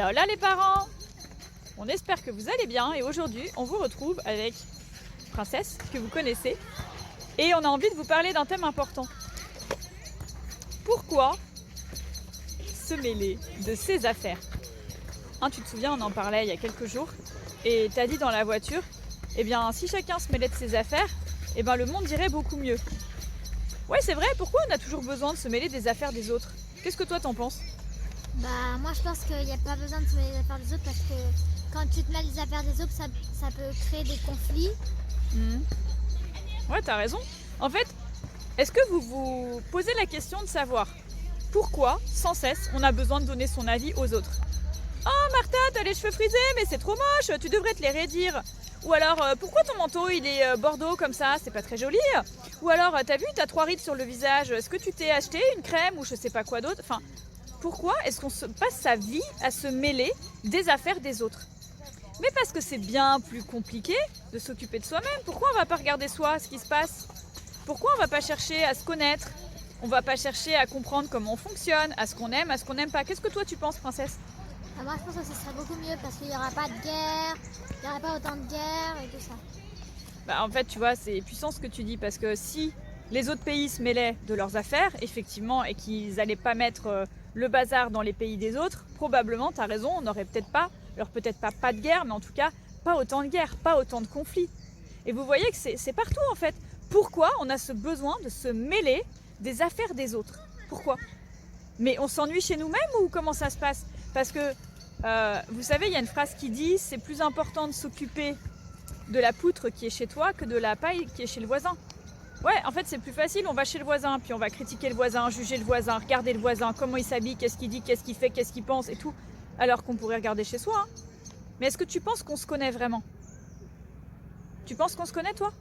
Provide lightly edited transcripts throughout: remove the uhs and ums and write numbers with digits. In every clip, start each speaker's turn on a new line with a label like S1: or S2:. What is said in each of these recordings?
S1: Hola hola les parents! On espère que vous allez bien et aujourd'hui on vous retrouve avec Princesse que vous connaissez et on a envie de vous parler d'un thème important. Pourquoi se mêler de ses affaires? Tu te souviens, on en parlait il y a quelques jours et t'as dit dans la voiture, eh bien si chacun se mêlait de ses affaires, eh bien le monde irait beaucoup mieux. Ouais, c'est vrai, pourquoi on a toujours besoin de se mêler des affaires des autres? Qu'est-ce que toi t'en penses?
S2: Bah moi je pense qu'il n'y a pas besoin de se mêler des affaires des autres parce que quand tu te mêles des affaires des autres, ça peut créer des conflits.
S1: Ouais, t'as raison. En fait, est-ce que vous vous posez la question de savoir pourquoi, sans cesse, on a besoin de donner son avis aux autres? Oh Martha, t'as les cheveux frisés, mais c'est trop moche, tu devrais te les raidir. Ou alors, pourquoi ton manteau il est bordeaux comme ça, c'est pas très joli. Ou alors, t'as vu, t'as 3 rides sur le visage, est-ce que tu t'es acheté une crème ou je sais pas quoi d'autre? Enfin, pourquoi est-ce qu'on se passe sa vie à se mêler des affaires des autres? Mais parce que c'est bien plus compliqué de s'occuper de soi-même. Pourquoi on va pas regarder soi, ce qui se passe? Pourquoi on va pas chercher à se connaître? On va pas chercher à comprendre comment on fonctionne, à ce qu'on aime, à ce qu'on n'aime pas. Qu'est-ce que toi tu penses, Princesse?
S2: Moi je pense que ce serait beaucoup mieux parce qu'il n'y aura pas de guerre, il n'y aura pas autant de guerre et tout ça.
S1: En fait, tu vois, c'est puissant ce que tu dis parce que si les autres pays se mêlaient de leurs affaires, effectivement, et qu'ils n'allaient pas mettre le bazar dans les pays des autres, probablement, tu as raison, on n'aurait peut-être pas, alors peut-être pas de guerre, mais en tout cas, pas autant de guerre, pas autant de conflits. Et vous voyez que c'est partout en fait. Pourquoi on a ce besoin de se mêler des affaires des autres? Pourquoi? Mais on s'ennuie chez nous-mêmes ou comment ça se passe? Parce que, vous savez, il y a une phrase qui dit « c'est plus important de s'occuper de la poutre qui est chez toi que de la paille qui est chez le voisin ». Ouais, en fait, c'est plus facile, on va chez le voisin, puis on va critiquer le voisin, juger le voisin, regarder le voisin, comment il s'habille, qu'est-ce qu'il dit, qu'est-ce qu'il fait, qu'est-ce qu'il pense et tout, alors qu'on pourrait regarder chez soi. Mais est-ce que tu penses qu'on se connaît vraiment? Tu penses qu'on se connaît, toi?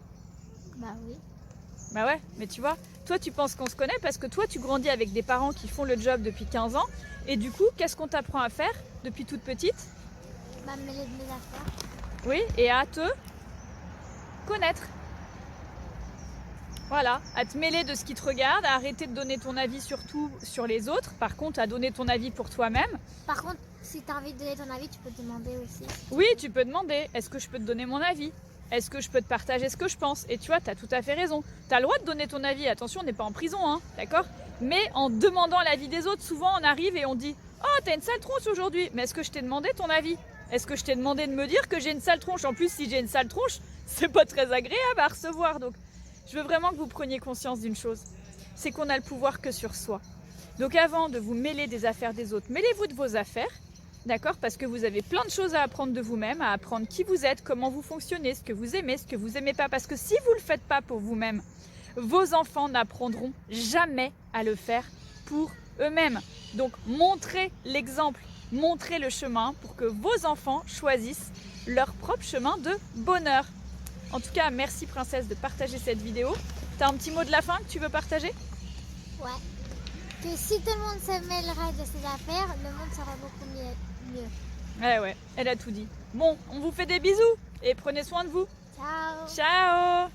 S2: Bah oui.
S1: Bah ouais, mais tu vois, toi tu penses qu'on se connaît parce que toi tu grandis avec des parents qui font le job depuis 15 ans et du coup, qu'est-ce qu'on t'apprend à faire depuis toute petite?
S2: Bah me mêler de mes affaires.
S1: Oui, et à te connaître. Voilà, à te mêler de ce qui te regarde, à arrêter de donner ton avis surtout sur les autres, par contre à donner ton avis pour toi-même.
S2: Par contre, si tu as envie de donner ton avis, tu peux te demander aussi.
S1: Oui, tu peux demander, est-ce que je peux te donner mon avis? Est-ce que je peux te partager ce que je pense? Et tu vois, tu as tout à fait raison. Tu as le droit de donner ton avis, attention, on n'est pas en prison, hein, d'accord? Mais en demandant l'avis des autres, souvent on arrive et on dit « Oh, t'as une sale tronche aujourd'hui !» Mais est-ce que je t'ai demandé ton avis? Est-ce que je t'ai demandé de me dire que j'ai une sale tronche? En plus, si j'ai une sale tronche, c'est pas très agréable à recevoir. Donc, je veux vraiment que vous preniez conscience d'une chose, c'est qu'on a le pouvoir que sur soi. Donc avant de vous mêler des affaires des autres, mêlez-vous de vos affaires. D'accord? Parce que vous avez plein de choses à apprendre de vous-même, à apprendre qui vous êtes, comment vous fonctionnez, ce que vous aimez, ce que vous n'aimez pas. Parce que si vous ne le faites pas pour vous-même, vos enfants n'apprendront jamais à le faire pour eux-mêmes. Donc montrez l'exemple, montrez le chemin pour que vos enfants choisissent leur propre chemin de bonheur. En tout cas, merci Princesse de partager cette vidéo. T'as un petit mot de la fin que tu veux partager?
S2: Ouais. Que si tout le monde se mêlerait de ses affaires, le monde serait beaucoup mieux.
S1: Ouais, elle a tout dit. Bon, on vous fait des bisous et prenez soin de vous.
S2: Ciao.
S1: Ciao!